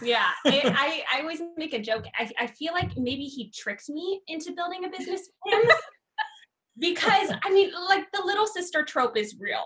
Yeah. I always make a joke. I feel like maybe he tricked me into building a business with him because, I mean, like the little sister trope is real.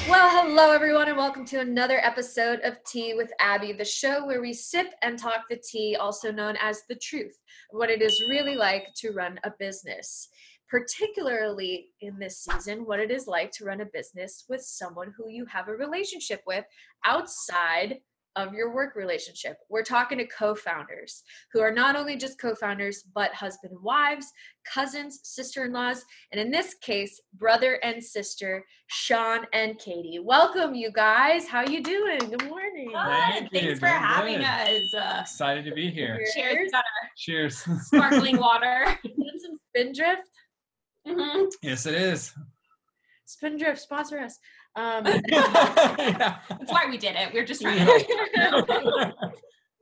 Well, hello everyone, and welcome to another episode of Tea with Abby, the show where we sip and talk the tea, also known as the truth, of what it is really like to run a business. Particularly in this season, what it is like to run a business with someone who you have a relationship with outside of your work relationship. We're talking to co-founders who are not only just co-founders, but husband and wives, cousins, sister-in-laws, and in this case, brother and sister, Sean and Katie. Welcome, you guys. How you doing? Good morning. Thanks for having us. Excited to be here. Cheers. We got our Cheers. sparkling water. And some Spindrift. Mm-hmm. Yes, it is. Spindrift, sponsor us. Yeah. That's why we did it. We're just trying to.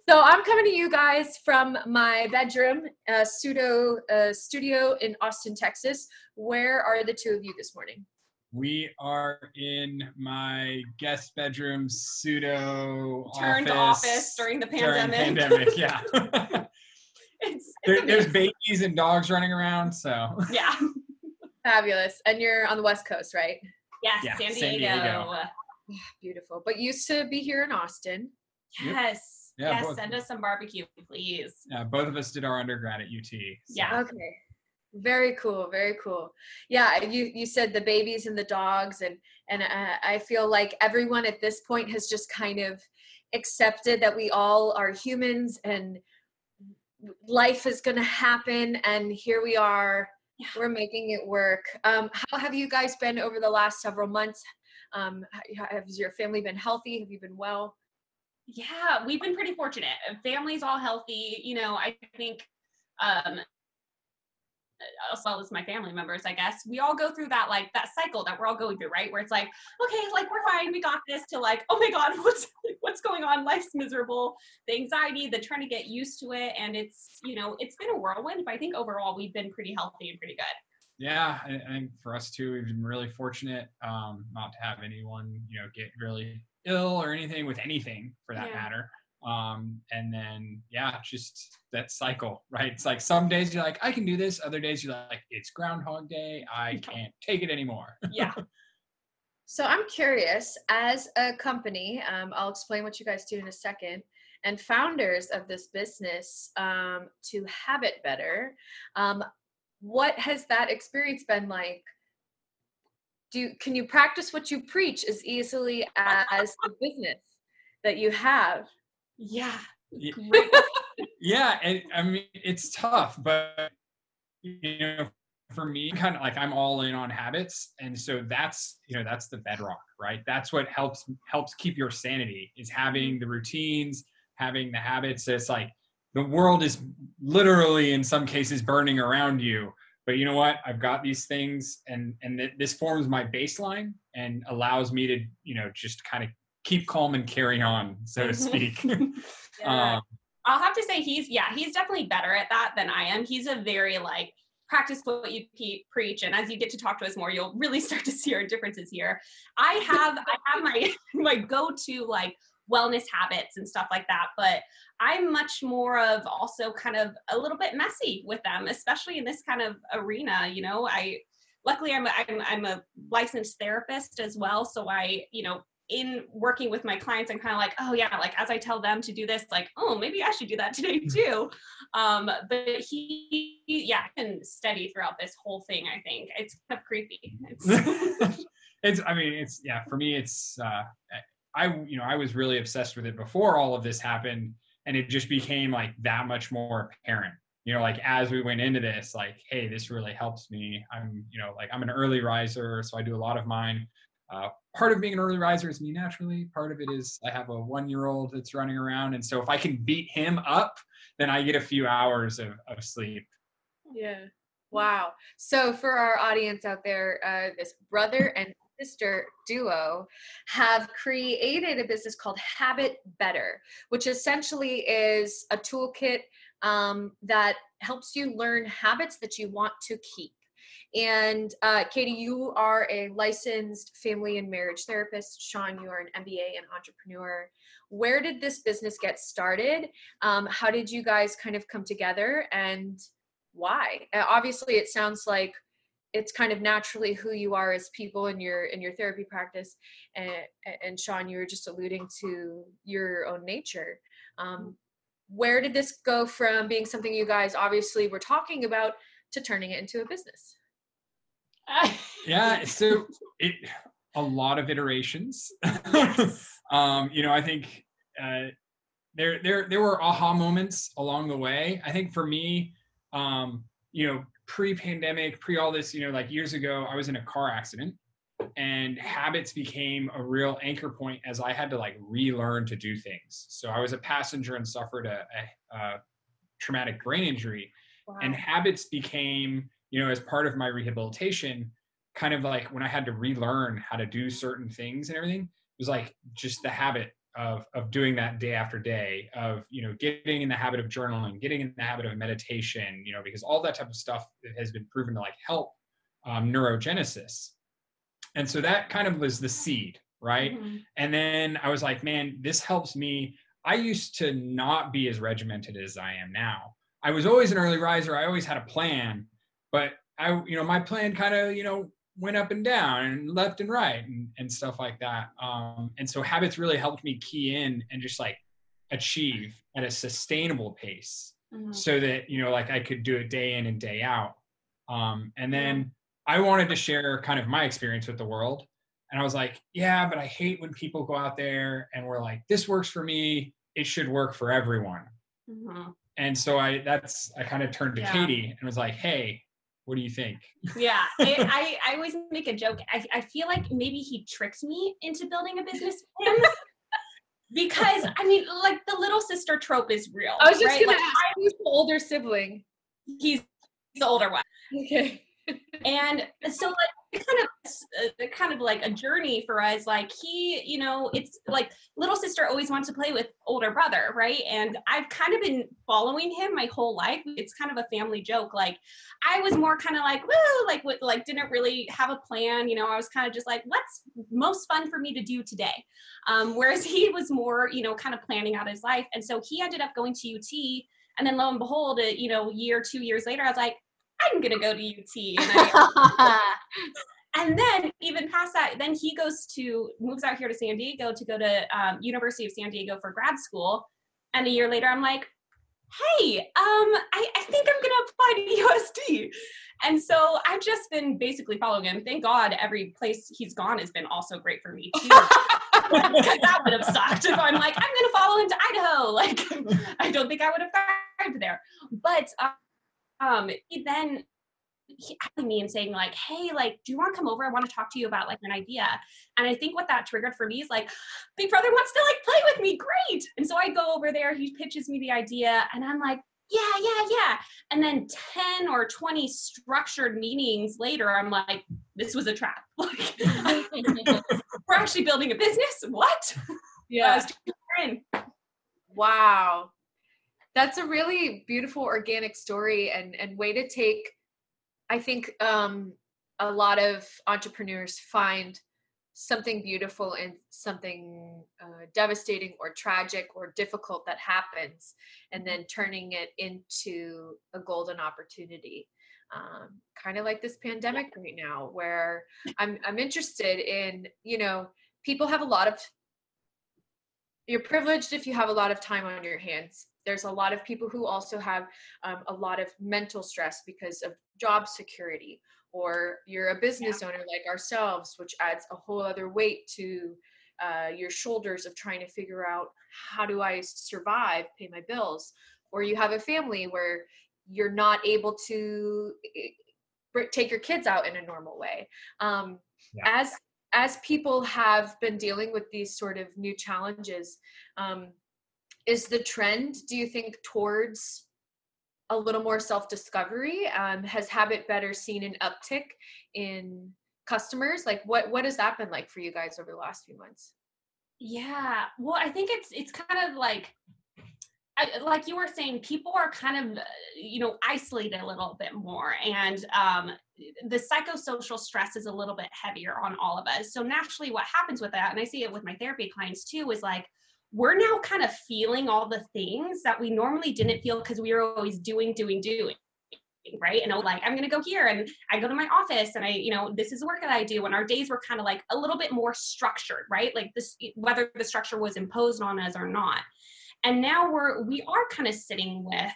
So I'm coming to you guys from my bedroom, studio in Austin, Texas. Where are the two of you this morning? We are in my guest bedroom pseudo Turned office during the pandemic. Yeah. There's babies and dogs running around, so. Yeah. Fabulous. And you're on the West Coast, right? Yes, Yeah, San San Diego. Diego. Beautiful. But used to be here in Austin. Yes. Yeah, yes, both. send us some barbecue, please. Yeah, both of us did our undergrad at UT. So. Yeah. Okay. Very cool. Very cool. Yeah, you said the babies and the dogs, and I feel like everyone at this point has just kind of accepted that we all are humans and life is going to happen, and here we are. Yeah. We're making it work. How have you guys been over the last several months? Has your family been healthy? Have you been well? Yeah, we've been pretty fortunate. Family's all healthy. You know, I think, as well as my family members, I guess, we all go through that, like, that cycle that we're all going through, right? Where it's like, okay, like, we're fine, we got this, to like, oh my God, what's going on? Life's miserable. The anxiety, the trying to get used to it. And it's, you know, it's been a whirlwind, but I think overall we've been pretty healthy and pretty good. Yeah, I think for us too, we've been really fortunate not to have anyone, you know, get really ill or anything with anything for that matter. And then, yeah, just that cycle, right? It's like some days you're like, I can do this. Other days you're like, it's Groundhog Day. I can't take it anymore. Yeah. So I'm curious, as a company, I'll explain what you guys do in a second, and founders of this business, to Habitbetter, what has that experience been like? Can you practice what you preach as easily as the business that you have? Yeah. Yeah. I mean, it's tough, but you know, for me, kind of like I'm all in on habits. And so that's, you know, that's the bedrock, right? That's what helps keep your sanity, is having the routines, having the habits. It's like the world is literally in some cases burning around you. But you know what? I've got these things, and this forms my baseline and allows me to, you know, just kind of keep calm and carry on, so to speak. Yeah. I'll have to say he's definitely better at that than I am. He's a very, like, practice what you preach, and as you get to talk to us more, you'll really start to see our differences here. I have my go-to, like, wellness habits and stuff like that, but I'm much more of also kind of a little bit messy with them, especially in this kind of arena. You know, luckily I'm a licensed therapist as well, so I, you know, in working with my clients, I'm kind of like, oh yeah, like, as I tell them to do this, like, oh, maybe I should do that today too. But he's been steady throughout this whole thing. I think it's kind of creepy. For me, it's, I was really obsessed with it before all of this happened, and it just became like that much more apparent, you know, like as we went into this, like, hey, this really helps me. I'm an early riser, so I do a lot of mine. Part of being an early riser is me naturally. Part of it is I have a 1-year-old that's running around. And so if I can beat him up, then I get a few hours of sleep. Yeah. Wow. So for our audience out there, this brother and sister duo have created a business called Habitbetter, which essentially is a toolkit that helps you learn habits that you want to keep. And Katie, you are a licensed family and marriage therapist. Sean, you are an MBA and entrepreneur. Where did this business get started? How did you guys kind of come together, and why? Obviously, it sounds like it's kind of naturally who you are as people in your therapy practice. And Sean, you were just alluding to your own nature. Where did this go from being something you guys obviously were talking about to turning it into a business? Yeah, so a lot of iterations. Yes. I think there were aha moments along the way. I think for me, pre-pandemic, pre all this, like years ago, I was in a car accident, and habits became a real anchor point as I had to like relearn to do things. So I was a passenger and suffered a traumatic brain injury. Wow. And habits became, as part of my rehabilitation, kind of like when I had to relearn how to do certain things and everything, it was like just the habit of doing that day after day, of, getting in the habit of journaling, getting in the habit of meditation, because all that type of stuff has been proven to like help neurogenesis. And so that kind of was the seed, right? Mm-hmm. And then I was like, man, this helps me. I used to not be as regimented as I am now. I was always an early riser. I always had a plan, but my plan kind of, went up and down and left and right and stuff like that. And so habits really helped me key in and just like achieve at a sustainable pace, mm-hmm. so that, like I could do it day in and day out. And then I wanted to share kind of my experience with the world. And I was like, yeah, but I hate when people go out there and we're like, this works for me, it should work for everyone. Mm-hmm. And so I kind of turned to Katie and was like, hey, what do you think? Yeah, I always make a joke. I feel like maybe he tricked me into building a business with him. Because, like the little sister trope is real. I was just going to ask, who's the older sibling? He's the older one. Okay. And so like kind of like a journey for us. Like he, it's like little sister always wants to play with older brother, right? And I've kind of been following him my whole life. It's kind of a family joke. Like I was more kind of like, woo, like didn't really have a plan. I was kind of just like, what's most fun for me to do today? Whereas he was more, kind of planning out his life. And so he ended up going to UT, and then lo and behold, 2 years later, I was like, I'm going to go to UT. And then even past that, then he moves out here to San Diego to go to University of San Diego for grad school. And a year later, I'm like, hey, I think I'm going to apply to USD. And so I've just been basically following him. Thank God every place he's gone has been also great for me too. That would have sucked if I'm like, I'm going to follow him to Idaho. Like, I don't think I would have thrived there. But he asked me and saying like, hey, like, do you want to come over? I want to talk to you about like an idea. And I think what that triggered for me is like, big brother wants to like play with me. Great. And so I go over there, he pitches me the idea, and I'm like, yeah. And then 10 or 20 structured meetings later, I'm like, this was a trap. Like, we're actually building a business. What? Yeah. Wow. That's a really beautiful organic story and way to take, I think a lot of entrepreneurs find something beautiful in something devastating or tragic or difficult that happens, and then turning it into a golden opportunity. Kind of like this pandemic right now, where I'm interested in, people have you're privileged if you have a lot of time on your hands. There's a lot of people who also have a lot of mental stress because of job security, or you're a business owner like ourselves, which adds a whole other weight to your shoulders of trying to figure out, how do I survive, pay my bills? Or you have a family where you're not able to take your kids out in a normal way. As people have been dealing with these sort of new challenges, is the trend, do you think, towards a little more self-discovery? Has Habitbetter seen an uptick in customers? Like what has that been like for you guys over the last few months? Yeah. Well, I think it's kind of like you were saying, people are kind of, isolated a little bit more. And the psychosocial stress is a little bit heavier on all of us. So naturally what happens with that, and I see it with my therapy clients too, is like, we're now kind of feeling all the things that we normally didn't feel because we were always doing, right? And like, I'm going to go here and I go to my office and this is the work that I do. And our days were kind of like a little bit more structured, right? Like this, whether the structure was imposed on us or not. And now we are kind of sitting with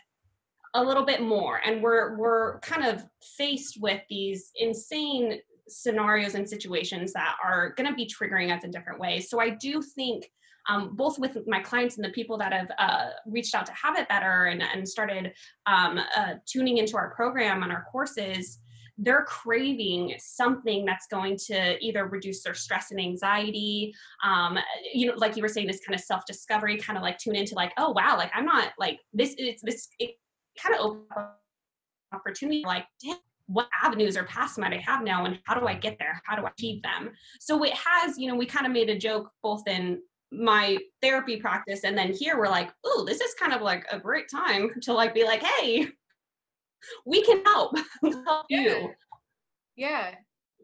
a little bit more, and we're kind of faced with these insane scenarios and situations that are going to be triggering us in different ways. So I do think both with my clients and the people that have reached out to Habitbetter and started tuning into our program and our courses, they're craving something that's going to either reduce their stress and anxiety. Like you were saying, this kind of self-discovery, kind of like tune into like, oh wow, like I'm not like this. It kind of opens up opportunity. Like, damn, what avenues or paths might I have now, and how do I get there? How do I achieve them? So it has, we kind of made a joke both in my therapy practice and then here we're like, oh, this is kind of like a great time to like be like, hey, we can help you. Yeah.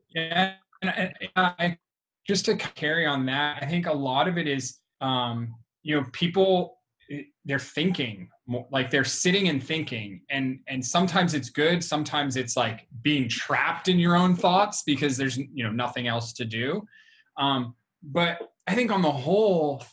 Yeah. And I just to carry on that, I think a lot of it is, people, they're thinking more, like they're sitting and thinking, and sometimes it's good. Sometimes it's like being trapped in your own thoughts because there's, nothing else to do. But I think on the whole,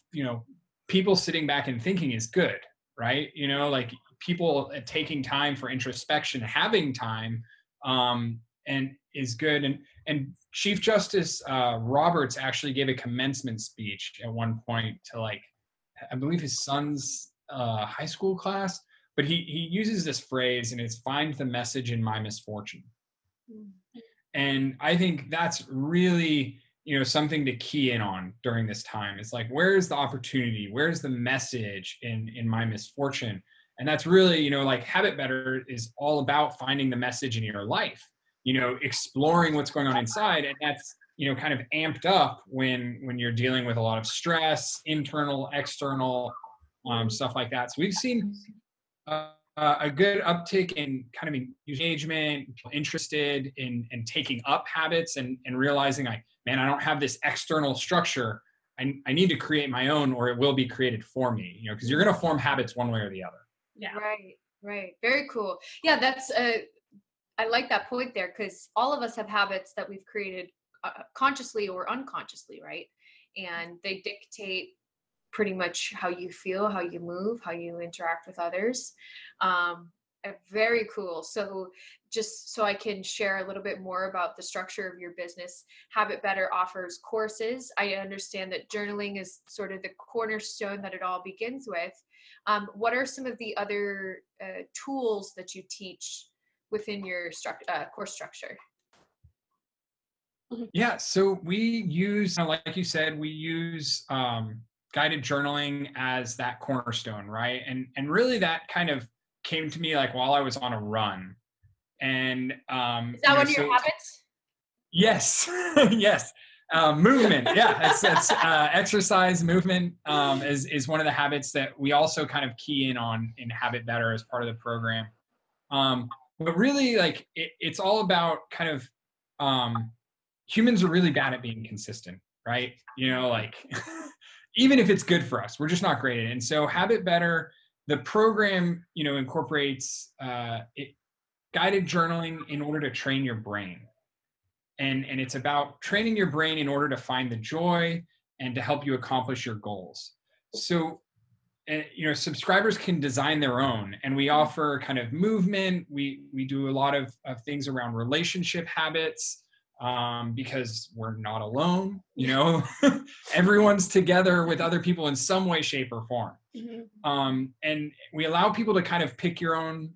people sitting back and thinking is good, right? Like people taking time for introspection, having time, and is good. And Chief Justice Roberts actually gave a commencement speech at one point to I believe his son's high school class, but he uses this phrase, and it's "find the message in my misfortune." Mm-hmm. And I think that's really, something to key in on during this time. It's like, where's the opportunity? Where's the message in my misfortune? And that's really, like Habitbetter is all about finding the message in your life, exploring what's going on inside. And that's, kind of amped up when you're dealing with a lot of stress, internal, external, stuff like that. So we've seen a good uptick in kind of engagement, interested in taking up habits and realizing I don't have this external structure. I need to create my own, or it will be created for me, because you're going to form habits one way or the other. Yeah. Right. Very cool. Yeah. That's I like that point there, because all of us have habits that we've created consciously or unconsciously, right? And they dictate pretty much how you feel, how you move, how you interact with others. Very cool. So just so I can share a little bit more about the structure of your business, Habitbetter offers courses. I understand that journaling is sort of the cornerstone that it all begins with. What are some of the other tools that you teach within your course structure? Yeah, so we use, like you said, we use guided journaling as that cornerstone, right? And really that kind of came to me like while I was on a run. And is that one of your habits? Yes, yes. Movement, yeah, it's exercise, movement is one of the habits that we also kind of key in on in Habitbetter as part of the program. But really, like it's all about kind of humans are really bad at being consistent, right? Like even if it's good for us, we're just not great at it. And so Habitbetter, the program, incorporates guided journaling in order to train your brain. And it's about training your brain in order to find the joy and to help you accomplish your goals. So, subscribers can design their own, and we offer kind of movement. We do a lot of things around relationship habits, because we're not alone, everyone's together with other people in some way, shape, or form. Mm-hmm. And we allow people to kind of pick your own,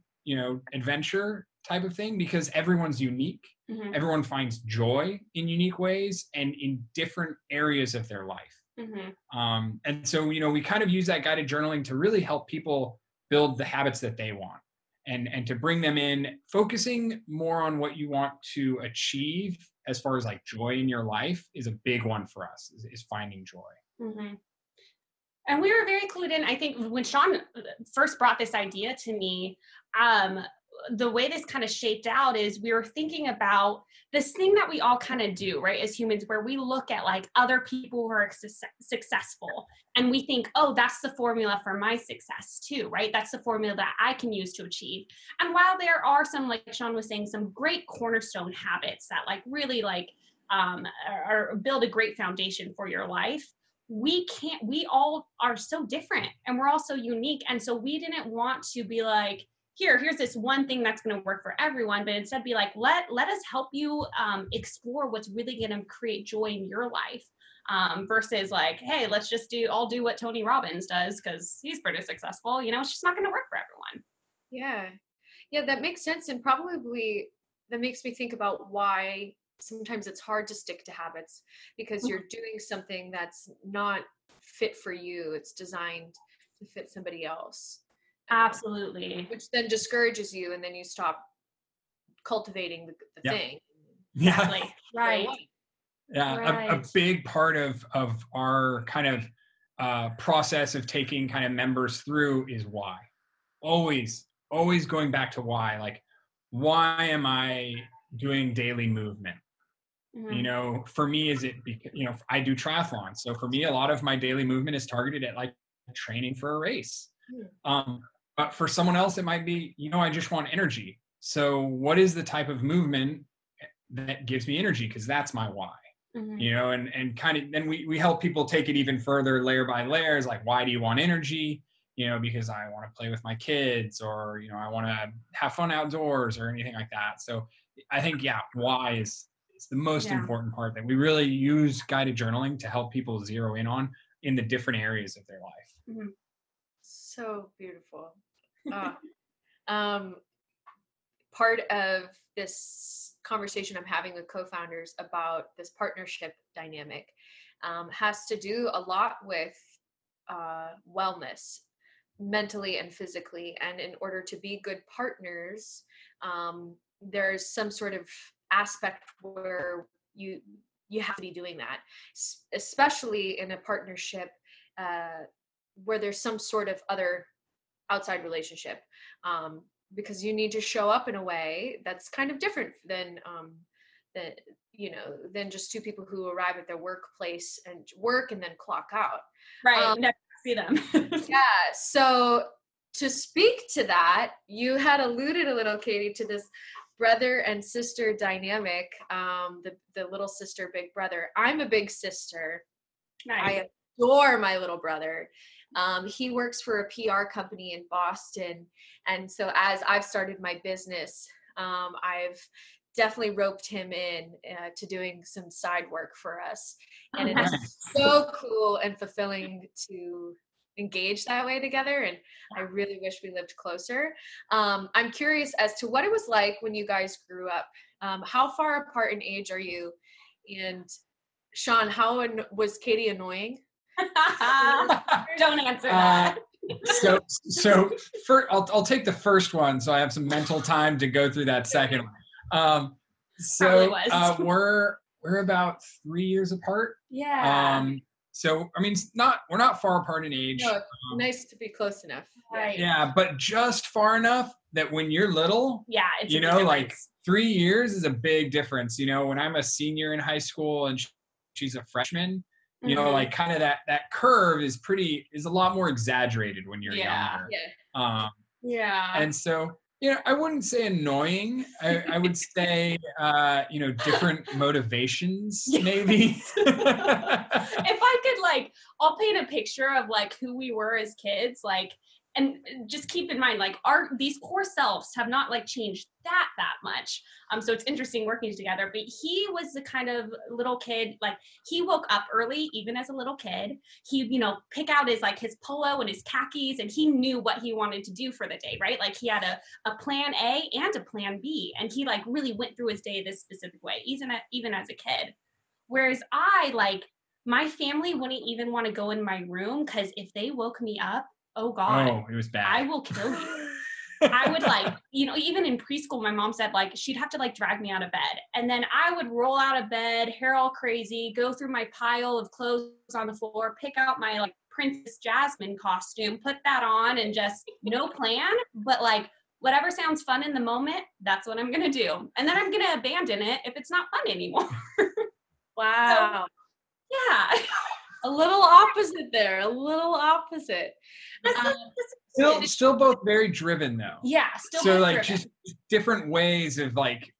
adventure type of thing, because everyone's unique. Mm-hmm. Everyone finds joy in unique ways and in different areas of their life. Mm-hmm. And so, we kind of use that guided journaling to really help people build the habits that they want, and to bring them in, focusing more on what you want to achieve as far as like joy in your life is a big one for us, is finding joy. Mm-hmm. And we were very clued in. I think when Sean first brought this idea to me, the way this kind of shaped out is we were thinking about this thing that we all kind of do, right, as humans, where we look at like other people who are successful and we think, oh, that's the formula for my success too, right? That's the formula that I can use to achieve. And while there are some, like Sean was saying, some great cornerstone habits that like really like or build a great foundation for your life, we all are so different and we're all so unique. And so we didn't want to be like, here's this one thing that's going to work for everyone, but instead be like, let us help you explore what's really going to create joy in your life, versus like, hey, let's just all do what Tony Robbins does because he's pretty successful. It's just not going to work for everyone. Yeah, that makes sense. And probably that makes me think about why sometimes it's hard to stick to habits, because you're doing something that's not fit for you. It's designed to fit somebody else. Absolutely. Which then discourages you, and then you stop cultivating the thing. Yeah. Like, right. Yeah. Right. A big part of our kind of process of taking kind of members through is why. Always going back to why. Like, why am I doing daily movement? Mm-hmm. For me, is it because, I do triathlon. So for me, a lot of my daily movement is targeted at like training for a race. But for someone else, it might be, I just want energy. So what is the type of movement that gives me energy? Because that's my why. Mm-hmm. And kind of, then we help people take it even further, layer by layers. Like, why do you want energy? Because I want to play with my kids, or, I want to have fun outdoors or anything like that. So I think, why is the most important part that we really use guided journaling to help people zero in on in the different areas of their life. Mm-hmm. So beautiful. Part of this conversation I'm having with co-founders about this partnership dynamic has to do a lot with wellness, mentally and physically. And in order to be good partners, there's some sort of aspect where you have to be doing that, especially in a partnership where there's some sort of other outside relationship, because you need to show up in a way that's kind of different than than just two people who arrive at their workplace and work and then clock out. Right. Never see them. So to speak to that, you had alluded a little, Katie, to this brother and sister dynamic, the little sister, big brother. I'm a big sister. Nice. I adore my little brother. He works for a PR company in Boston. And so as I've started my business, I've definitely roped him in to doing some side work for us. And it is so cool and fulfilling to engage that way together. And I really wish we lived closer. I'm curious as to what it was like when you guys grew up. How far apart in age are you? And Sean, how was Katie annoying? Don't answer that. So I'll take the first one, so I have some mental time to go through that second one. We're about 3 years apart. Yeah. So I mean, we're not far apart in age. No, nice to be close enough. Right. Yeah, but just far enough that when you're little, it's like 3 years is a big difference. When I'm a senior in high school and she's a freshman, like kind of that curve is a lot more exaggerated when you're younger. And so, I wouldn't say annoying. I would say, different motivations, maybe. If I could, I'll paint a picture of who we were as kids, and just keep in mind, these core selves have not changed that much. So it's interesting working together, but he was the kind of little kid, he woke up early, even as a little kid. He'd, pick out his polo and his khakis, and he knew what he wanted to do for the day, right? He had a plan A and a plan B, and he really went through his day this specific way, even as a kid. Whereas my family wouldn't even want to go in my room, because if they woke me up, oh God, it was bad. I will kill you. I would like, even in preschool, my mom said like she'd have to like drag me out of bed. And then I would roll out of bed, hair all crazy, go through my pile of clothes on the floor, pick out my like Princess Jasmine costume, put that on, and just no plan. But like whatever sounds fun in the moment, that's what I'm going to do. And then I'm going to abandon it if it's not fun anymore. Wow. So, yeah. A little opposite there. A little opposite. Still both very driven though. Yeah. Still so both like driven. just different ways of like,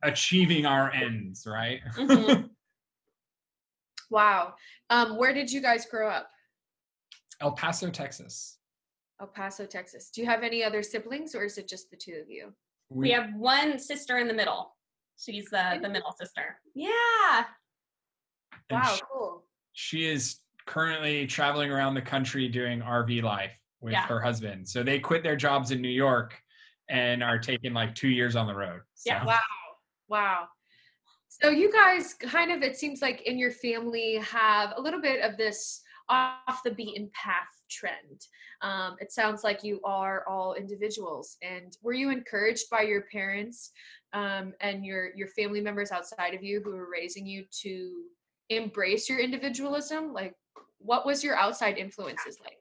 achieving our ends, right? Mm-hmm. Wow. Where did you guys grow up? El Paso, Texas. El Paso, Texas. Do you have any other siblings, or is it just the two of you? We have one sister in the middle. She's the middle sister. Yeah. Wow, cool. She is currently traveling around the country doing RV life with her husband. So they quit their jobs in New York and are taking like 2 years on the road. So. Yeah. Wow. So you guys kind of, it seems like in your family have a little bit of this off the beaten path trend. It sounds like you are all individuals. And were you encouraged by your parents and your family members outside of you who were raising you to embrace your individualism? Like, what was your outside influences like?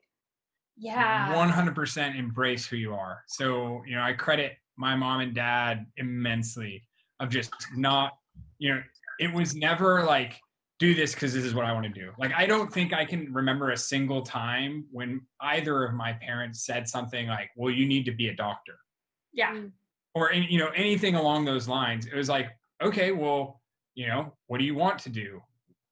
Yeah. 100% embrace who you are. So, I credit my mom and dad immensely of just not, it was never like, do this because this is what I want to do. Like, I don't think I can remember a single time when either of my parents said something like, well, you need to be a doctor. Yeah. Or, anything along those lines. It was like, okay, well, what do you want to do?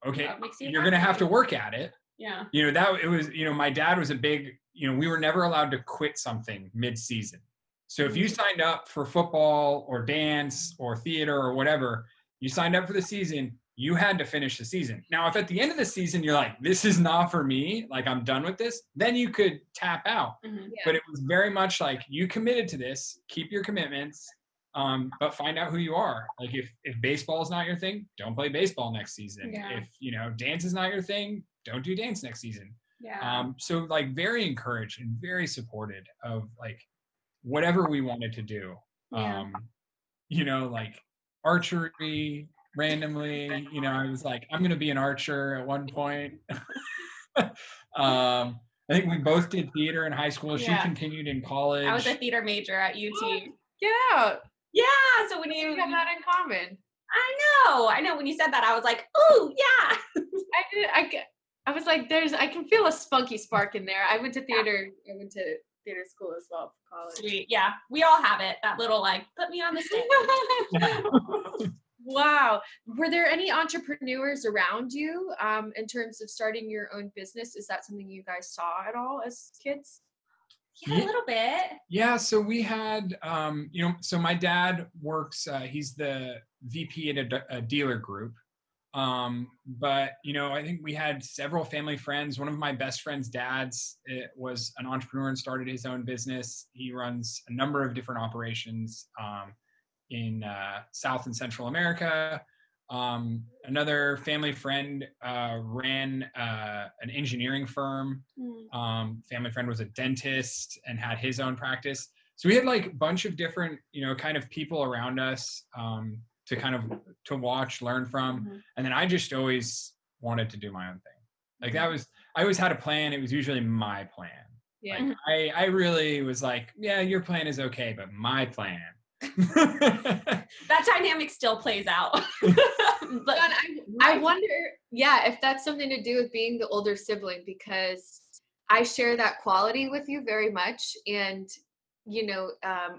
Okay, you're going to have to work at it. Yeah. My dad was a big, we were never allowed to quit something mid-season. So if you signed up for football or dance or theater or whatever, you signed up for the season, you had to finish the season. Now, if at the end of the season, you're like, this is not for me, like I'm done with this, then you could tap out. Mm-hmm. Yeah. But it was very much like, you committed to this, keep your commitments, but find out who you are. Like if baseball is not your thing, don't play baseball next season. Yeah. If, dance is not your thing, don't do dance next season. Yeah. So like very encouraged and very supported of like whatever we wanted to do. Yeah. Like archery randomly, I was like, I'm going to be an archer at one point. I think we both did theater in high school. Yeah. She continued in college. I was a theater major at UT. Yeah. Yeah. So when you have that in common. I know. When you said that, I was like, oh yeah. I was like, I can feel a spunky spark in there. I went to theater. Yeah. I went to theater school as well for college. Sweet. Yeah. We all have it. That little like, put me on the stage. Wow. Were there any entrepreneurs around you in terms of starting your own business? Is that something you guys saw at all as kids? Yeah, a little bit. Yeah. So we had, so my dad works, he's the VP at a dealer group. But, I think we had several family friends. One of my best friend's dads was an entrepreneur and started his own business. He runs a number of different operations in South and Central America. Another family friend ran an engineering firm. Family friend was a dentist and had his own practice. So we had like a bunch of different, kind of people around us to watch, learn from. Mm-hmm. And then I just always wanted to do my own thing. Like I always had a plan. It was usually my plan. Yeah. Like I really was like, yeah, your plan is okay, but my plan. That dynamic still plays out. But I wonder, if that's something to do with being the older sibling, because I share that quality with you very much. And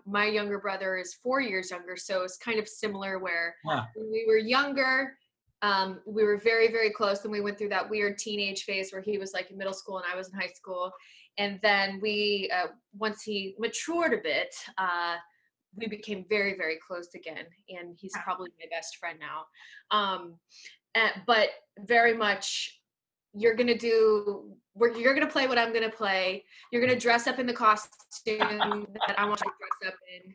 my younger brother is 4 years younger, so it's kind of similar where when we were younger, we were very, very close, and we went through that weird teenage phase where he was like in middle school and I was in high school. And then we, once he matured a bit, we became very, very close again, and he's probably my best friend now. But very much, you're going to play what I'm going to play. You're going to dress up in the costume that I want to dress up in.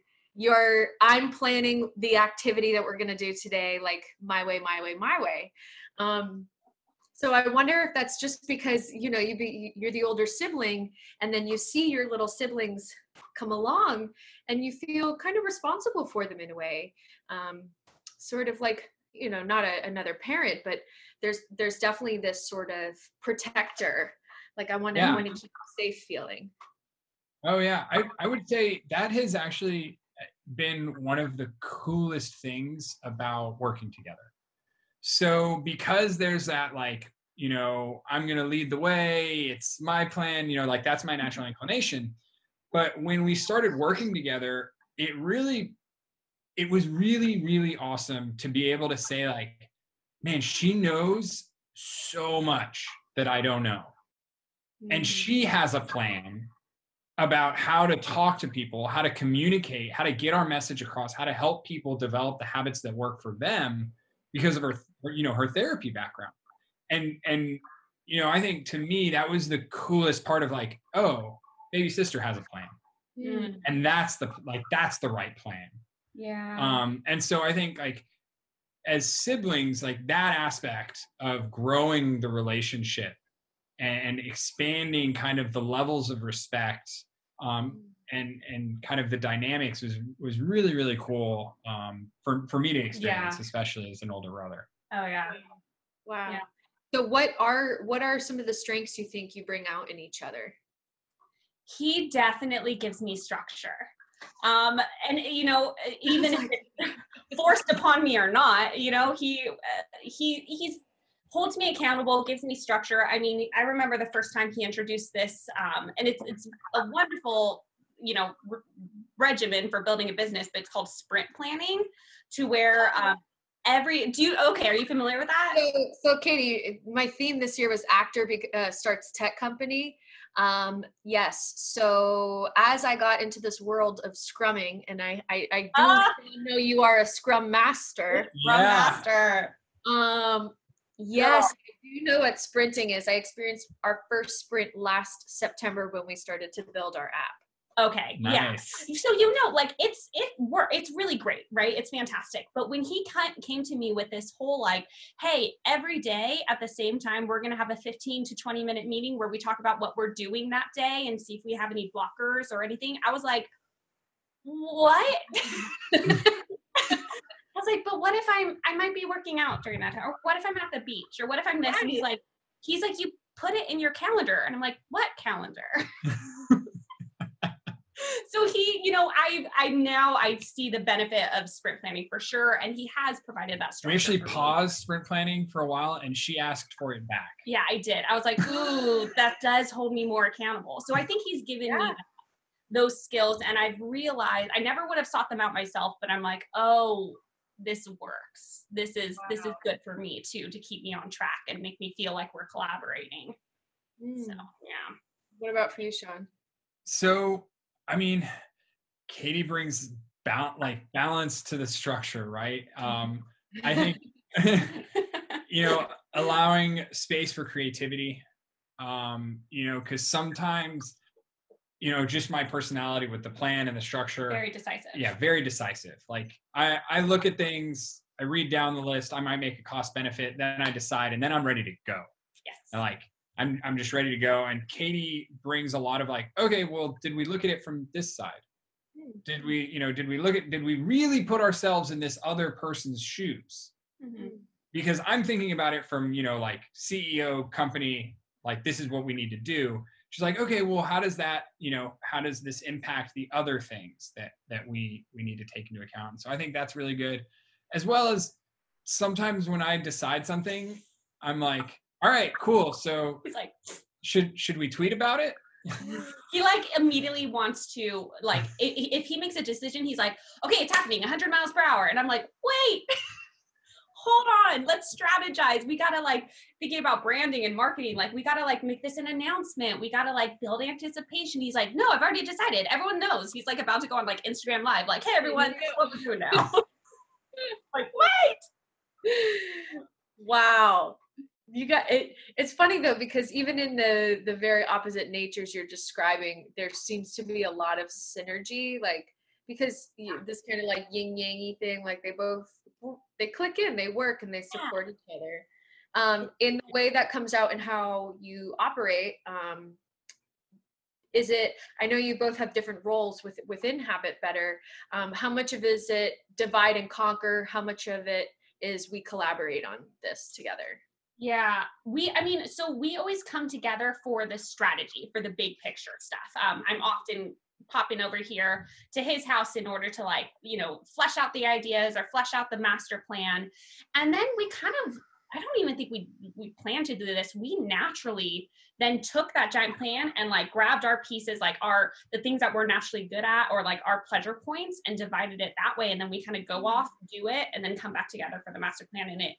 I'm planning the activity that we're going to do today, like my way. So So I wonder if that's just because, you're the older sibling, and then you see your little siblings come along and you feel kind of responsible for them in a way. Sort of like, not another parent, but there's definitely this sort of protector. Like I want to keep a safe feeling. Oh yeah. I would say that has actually been one of the coolest things about working together. So because there's that, like, I'm going to lead the way, it's my plan, like that's my natural inclination. But when we started working together, it was really, really awesome to be able to say, like, man, she knows so much that I don't know. And she has a plan about how to talk to people, how to communicate, how to get our message across, how to help people develop the habits that work for them because of her therapy background. And I think to me that was the coolest part of, like, oh, baby sister has a plan. And that's the right plan. Yeah. And so I think, like, as siblings, like that aspect of growing the relationship and expanding kind of the levels of respect, and kind of the dynamics was really, really cool, for me to experience, especially as an older brother. Oh yeah. Wow. Yeah. So what are some of the strengths you think you bring out in each other? He definitely gives me structure. And even if it's forced upon me or not, he's holds me accountable, gives me structure. I mean, I remember the first time he introduced this, and it's a wonderful, regimen for building a business, but it's called sprint planning, to where are you familiar with that? So Katie, my theme this year was actor starts tech company. Yes. So as I got into this world of scrumming, and I do know you are a scrum master. Master. Yes, I do know what sprinting is. I experienced our first sprint last September when we started to build our app. Okay. Nice. Yeah. So, like it's really great, right? It's fantastic. But when he came to me with this whole, like, hey, every day at the same time, we're going to have a 15 to 20 minute meeting where we talk about what we're doing that day and see if we have any blockers or anything. I was like, what? I was like, but what if I might be working out during that time? Or what if I'm at the beach? Or what if I'm this? And he's like, you put it in your calendar. And I'm like, what calendar? So I see the benefit of sprint planning for sure. And he has provided that structure. We actually paused sprint planning for a while, and she asked for it back. Yeah, I did. I was like, ooh, that does hold me more accountable. So I think he's given me those skills. And I've realized I never would have sought them out myself, but I'm like, oh, this works. This is good for me too, to keep me on track and make me feel like we're collaborating. So yeah. What about for you, Sean? So, I mean, Katie brings balance to the structure, right? I think, allowing space for creativity, because sometimes, just my personality with the plan and the structure. Very decisive. Yeah, very decisive. Like I look at things, I read down the list, I might make a cost benefit, then I decide, and then I'm ready to go. Yes. And I'm just ready to go. And Katie brings a lot of, like, okay, well, did we look at it from this side? Did we really put ourselves in this other person's shoes? Mm-hmm. Because I'm thinking about it from, like CEO company, like this is what we need to do. She's like, okay, well, how does this impact the other things that we need to take into account? And so I think that's really good. As well as sometimes when I decide something, I'm like, all right, cool. So he's like, should we tweet about it? He immediately wants to, if he makes a decision, he's like, okay, it's happening 100 miles per hour. And I'm like, wait, hold on, let's strategize. We got to thinking about branding and marketing. We got to make this an announcement. We got to build anticipation. He's like, no, I've already decided. Everyone knows. He's about to go on Instagram Live. Hey, everyone, this is what we're doing now. Wait. Wow. You got it. It's funny though, because even in the very opposite natures you're describing, there seems to be a lot of synergy, because this kind of yin yangy thing, they click in, they work, and they support each other. In the way that comes out and how you operate, is it, I know you both have different roles within Habitbetter. How much of it is it divide and conquer? How much of it is we collaborate on this together? Yeah, so we always come together for the strategy, for the big picture stuff. I'm often popping over here to his house in order to flesh out the ideas or flesh out the master plan. And then we kind of, I don't even think we planned to do this. We naturally then took that giant plan and grabbed our pieces, the things that we're naturally good at, or our pleasure points, and divided it that way. And then we kind of go off, do it, and then come back together for the master plan. And it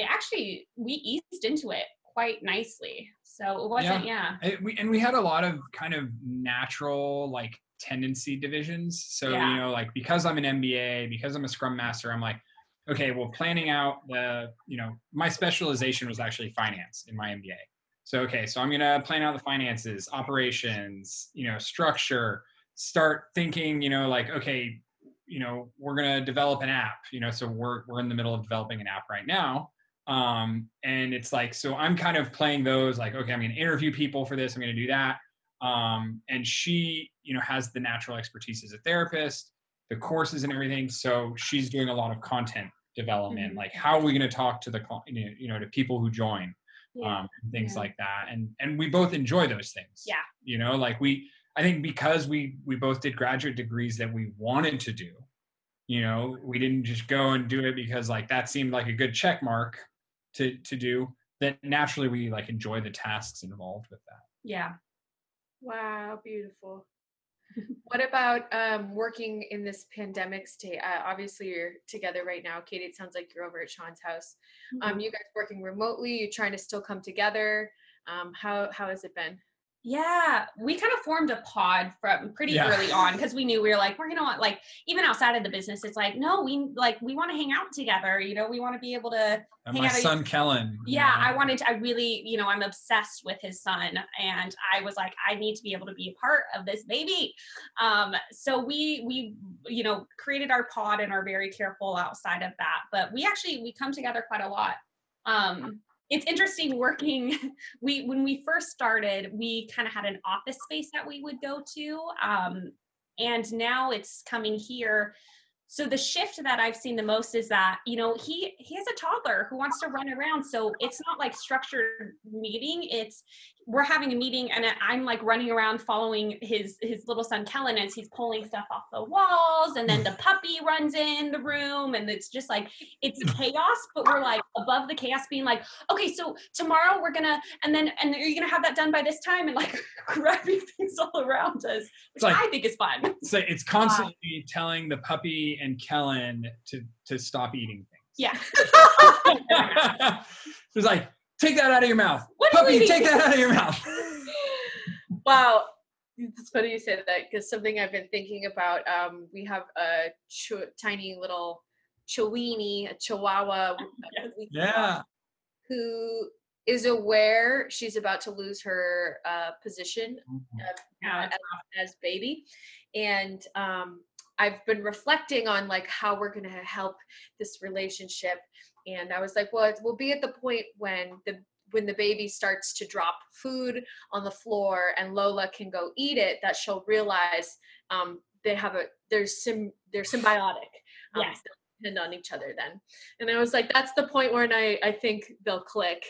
actually, we eased into it quite nicely. So it wasn't, we had a lot of kind of natural tendency divisions. So, because I'm an MBA, because I'm a Scrum Master, I'm like, okay, well, planning out my specialization was actually finance in my MBA. So, okay, so I'm going to plan out the finances, operations, structure, start thinking, okay, we're going to develop an app, so we're in the middle of developing an app right now. And it's so I'm kind of playing those, okay, I'm going to interview people for this. I'm going to do that. And she, has the natural expertise as a therapist, the courses and everything. So she's doing a lot of content development, how are we going to talk to the, to people who join, things like that. And we both enjoy those things. Yeah. I think because we both did graduate degrees that we wanted to do, we didn't just go and do it because that seemed like a good check mark to do, that naturally we enjoy the tasks involved with that. Yeah. Wow, beautiful. What about working in this pandemic state? Obviously you're together right now. Katie, it sounds like you're over at Sean's house. You guys working remotely, you're trying to still come together. How has it been? Yeah, we kind of formed a pod from pretty early on, because we knew we were we're going to want, even outside of the business, it's no, we want to hang out together. We want to be able to and hang my out. Son, Kellen. I really, I'm obsessed with his son. And I was I need to be able to be a part of this baby. So we created our pod and are very careful outside of that. But we come together quite a lot. It's interesting working. When we first started, we kind of had an office space that we would go to. And now it's coming here. So the shift that I've seen the most is that, he has a toddler who wants to run around. So it's not structured meeting. We're having a meeting and I'm running around following his little son, Kellen, as he's pulling stuff off the walls. And then the puppy runs in the room, and it's just it's chaos, but we're above the chaos, being okay, so tomorrow we're gonna, and you're gonna have that done by this time, and grabbing things all around us, which I think is fun. So it's constantly telling the puppy and Kellen to stop eating things. Yeah. It's take that out of your mouth. What Puppy, take that out of your mouth. Wow. It's funny you say that, because something I've been thinking about, we have a tiny little Chiweenie, a Chihuahua, who is aware she's about to lose her position as baby. And I've been reflecting on how we're going to help this relationship. And I was well, we'll be at the point when the baby starts to drop food on the floor and Lola can go eat it, that she'll realize they're symbiotic. Yes. They'll depend on each other then. And I was that's the point where I think they'll click.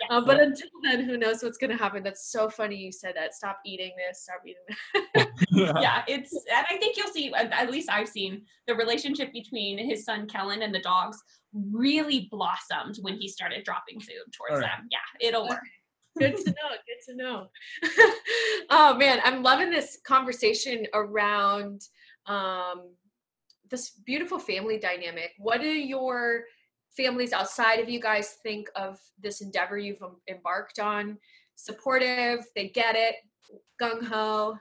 Yes. But until then, who knows what's going to happen. That's so funny you said that. Stop eating this, stop eating that. Yeah, and I think you'll see, at least I've seen, the relationship between his son Kellen and the dogs really blossomed when he started dropping food towards them. Yeah, it'll work. Good to know. Oh man, I'm loving this conversation around this beautiful family dynamic. What do your families outside of you guys think of this endeavor you've embarked on? Supportive, they get it, gung-ho?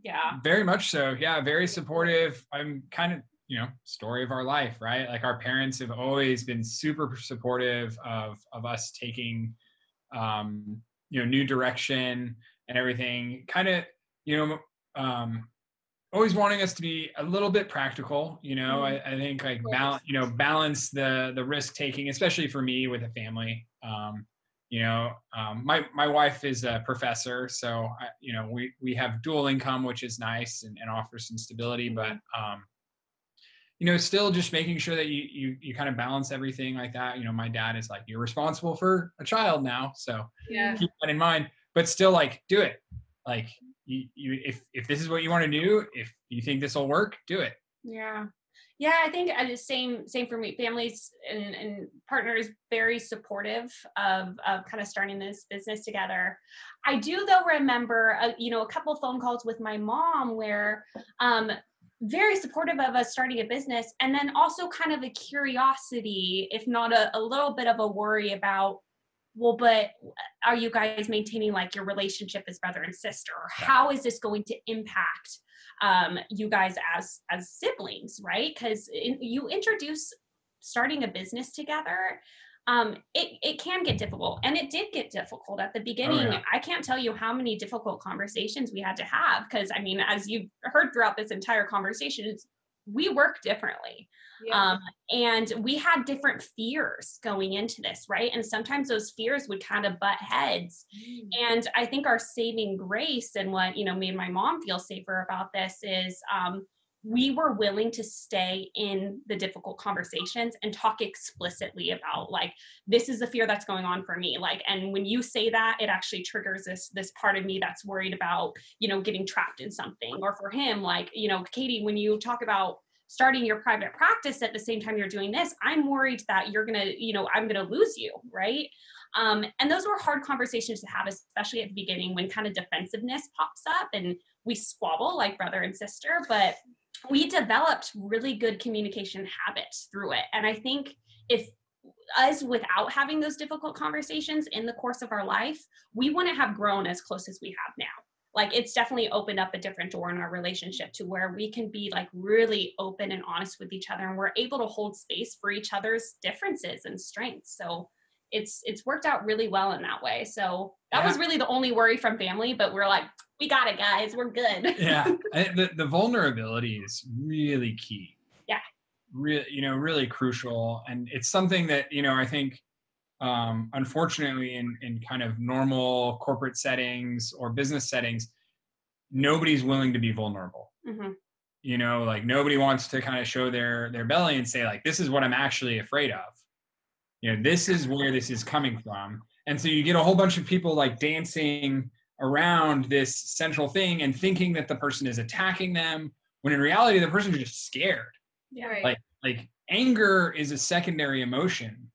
Yeah. Very much so. Yeah, very supportive. I'm kind of, story of our life, right? Our parents have always been super supportive of us taking, new direction and everything. Kind of, always wanting us to be a little bit practical. I think like balance the risk taking, especially for me with a family. My wife is a professor, so we have dual income, which is nice and offers some stability, but still just making sure that you kind of balance everything like that. My dad is like, you're responsible for a child now, so keep that in mind, but still like do it. Like if this is what you want to do, if you think this will work, do it. Yeah, I think the same for me. Families and partners very supportive of kind of starting this business together. I do though remember a couple of phone calls with my mom where very supportive of us starting a business, and then also kind of a curiosity, if not a little bit of a worry about, well, but are you guys maintaining like your relationship as brother and sister? Or how is this going to impact you guys as siblings, right? Because you introduce starting a business together, it can get difficult, and it did get difficult at the beginning. Oh, yeah. I can't tell you how many difficult conversations we had to have, because I mean, as you've heard throughout this entire conversation, we work differently. And we had different fears going into this, right? And sometimes those fears would kind of butt heads. And I think our saving grace and what, made my mom feel safer about this is we were willing to stay in the difficult conversations and talk explicitly about, like, this is the fear that's going on for me. Like, and when you say that, it actually triggers this part of me that's worried about, getting trapped in something. Or for him, like, Katie, when you talk about starting your private practice at the same time you're doing this, I'm worried that you're going to, I'm going to lose you. Right. And those were hard conversations to have, especially at the beginning when kind of defensiveness pops up and we squabble like brother and sister, but we developed really good communication habits through it. And I think if us without having those difficult conversations in the course of our life, we wouldn't have grown as close as we have now. Like, it's definitely opened up a different door in our relationship to where we can be like really open and honest with each other, and we're able to hold space for each other's differences and strengths. So it's worked out really well in that way. So that was really the only worry from family, but we're like, we got it, guys, we're good. The vulnerability is really key. Really crucial. And it's something that, I think, unfortunately in kind of normal corporate settings or business settings, nobody's willing to be vulnerable. Like nobody wants to kind of show their belly and say, like, this is what I'm actually afraid of. This is where this is coming from. And so you get a whole bunch of people like dancing around this central thing and thinking that the person is attacking them, when in reality the person is just scared. Like anger is a secondary emotion.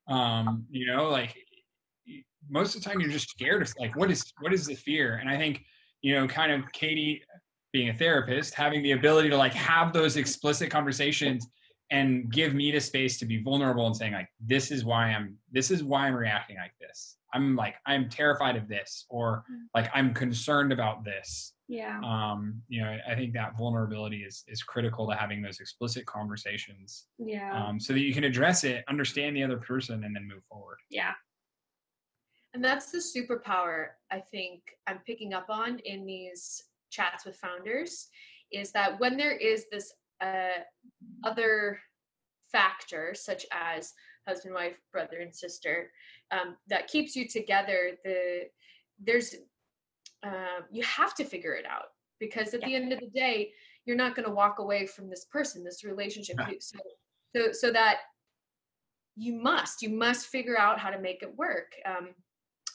Like most of the time you're just scared of, like, what is the fear? And I think, kind of Katie being a therapist, having the ability to like have those explicit conversations and give me the space to be vulnerable and saying, like, this is why I'm reacting like this. I'm terrified of this, or like, I'm concerned about this. I think that vulnerability is critical to having those explicit conversations. So that you can address it, understand the other person, and then move forward. And that's the superpower I think I'm picking up on in these chats with founders, is that when there is this other factor, such as husband, wife, brother, and sister, that keeps you together, you have to figure it out, because at the end of the day, you're not going to walk away from this person, this relationship. So that you must figure out how to make it work.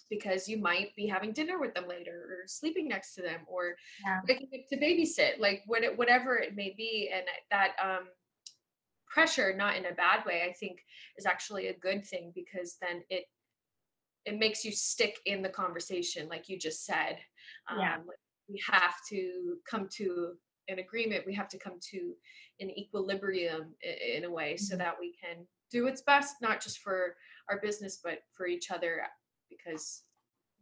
Because you might be having dinner with them later, or sleeping next to them, or waking up to babysit, like whatever it may be. And that pressure, not in a bad way, I think is actually a good thing, because then it makes you stick in the conversation, like you just said. We have to come to an agreement. We have to come to an equilibrium in a way, so that we can do what's best, not just for our business, but for each other, because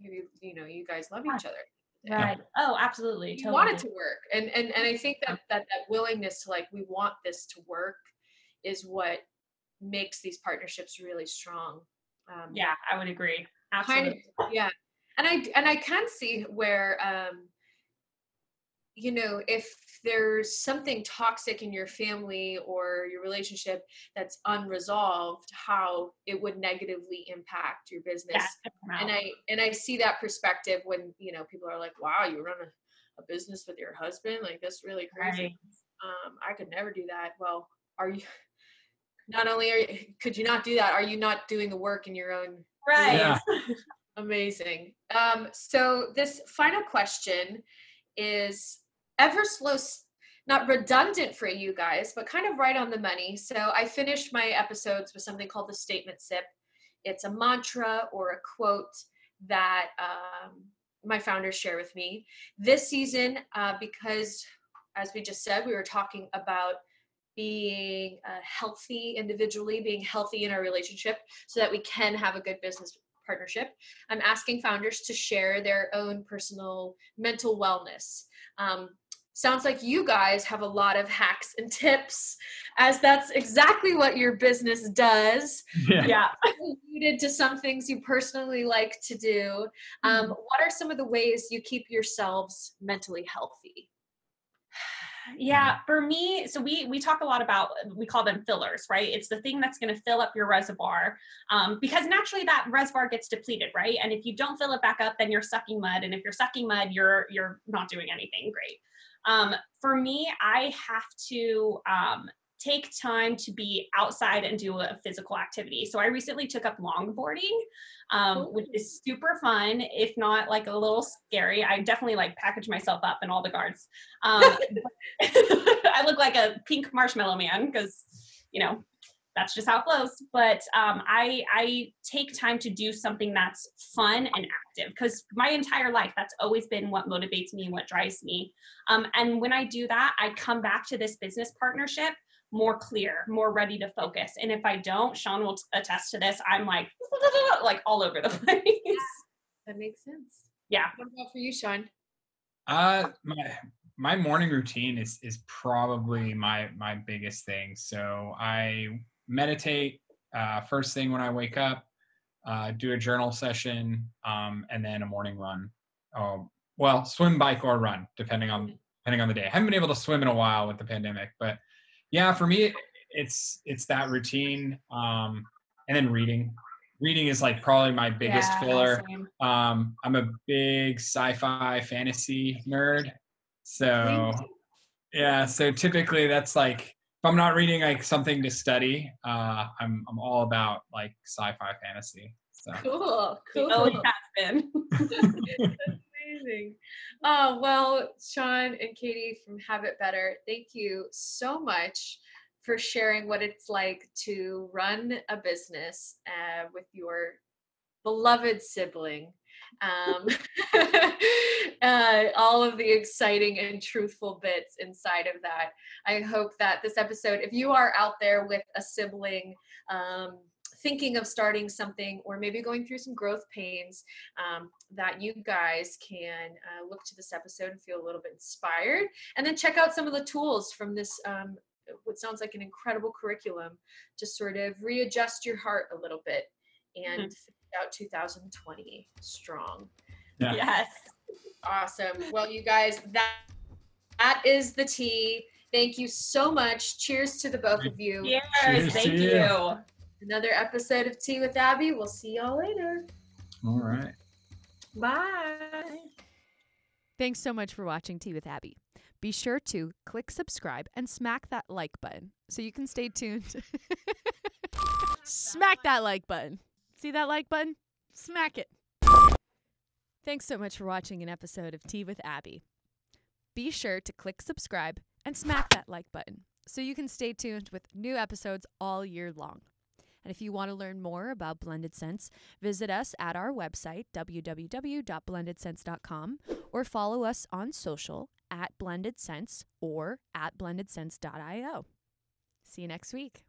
you guys love each other. Right. Oh, absolutely. You want it to work. And I think that willingness to, like, we want this to work is what makes these partnerships really strong. I would agree. Absolutely. And I can see where you know, if there's something toxic in your family or your relationship that's unresolved, how it would negatively impact your business. And I see that perspective when, you know, people are like, wow, you run a business with your husband? Like, that's really crazy. Right. I could never do that. Well, are you, not only could you not do that, are you not doing the work in your own? Right. Yeah. Amazing. So this final question is ever slow, not redundant for you guys, but kind of right on the money. So I finished my episodes with something called the statement sip. It's a mantra or a quote that my founders share with me. This season, because as we just said, we were talking about being healthy individually, being healthy in our relationship so that we can have a good business partnership. I'm asking founders to share their own personal mental wellness. Sounds like you guys have a lot of hacks and tips, as that's exactly what your business does. Yeah. Alluded to some things you personally like to do. What are some of the ways you keep yourselves mentally healthy? Yeah, for me, so we talk a lot about, we call them fillers, right? It's the thing that's going to fill up your reservoir, because naturally that reservoir gets depleted, right? And if you don't fill it back up, then you're sucking mud, and if you're sucking mud, you're not doing anything great. For me, I have to take time to be outside and do a physical activity. So I recently took up longboarding, which is super fun, if not like a little scary. I definitely like package myself up in all the guards. I look like a pink marshmallow man because, you know, that's just how it flows. But I take time to do something that's fun and active, because my entire life, that's always been what motivates me and what drives me. And when I do that, I come back to this business partnership more clear, more ready to focus. And if I don't, Sean will attest to this, I'm like all over the place. Yeah, that makes sense. Yeah. What about for you, Sean? My morning routine is probably my biggest thing. So I meditate first thing when I wake up, do a journal session, and then a morning run. Well, swim, bike, or run, depending on the day. I haven't been able to swim in a while with the pandemic, but yeah, for me, it's that routine, and then reading. Reading is like probably my biggest filler. I'm a big sci-fi fantasy nerd. So yeah, so typically that's like, if I'm not reading like something to study, I'm all about like sci-fi fantasy. So Cool. It always has been. That's amazing. Oh, well, Sean and Katie from Habitbetter, thank you so much for sharing what it's like to run a business with your beloved sibling. All of the exciting and truthful bits inside of that. I hope that this episode, if you are out there with a sibling, thinking of starting something or maybe going through some growth pains, that you guys can look to this episode and feel a little bit inspired, and then check out some of the tools from this what sounds like an incredible curriculum to sort of readjust your heart a little bit and finish out 2020 strong. Yeah. Yes. Awesome. Well, you guys, that is the tea. Thank you so much. Cheers to the both of you. Cheers. Thank you. Another episode of Tea with Abby. We'll see y'all later. All right. Bye. Thanks so much for watching Tea with Abby. Be sure to click subscribe and smack that like button so you can stay tuned. Smack that like button. See that like button? Smack it. Thanks so much for watching an episode of Tea with Abby. Be sure to click subscribe and smack that like button so you can stay tuned with new episodes all year long. And if you want to learn more about Blended Sense, visit us at our website, www.blendedsense.com, or follow us on social at Blended Sense or at blendedsense.io. See you next week.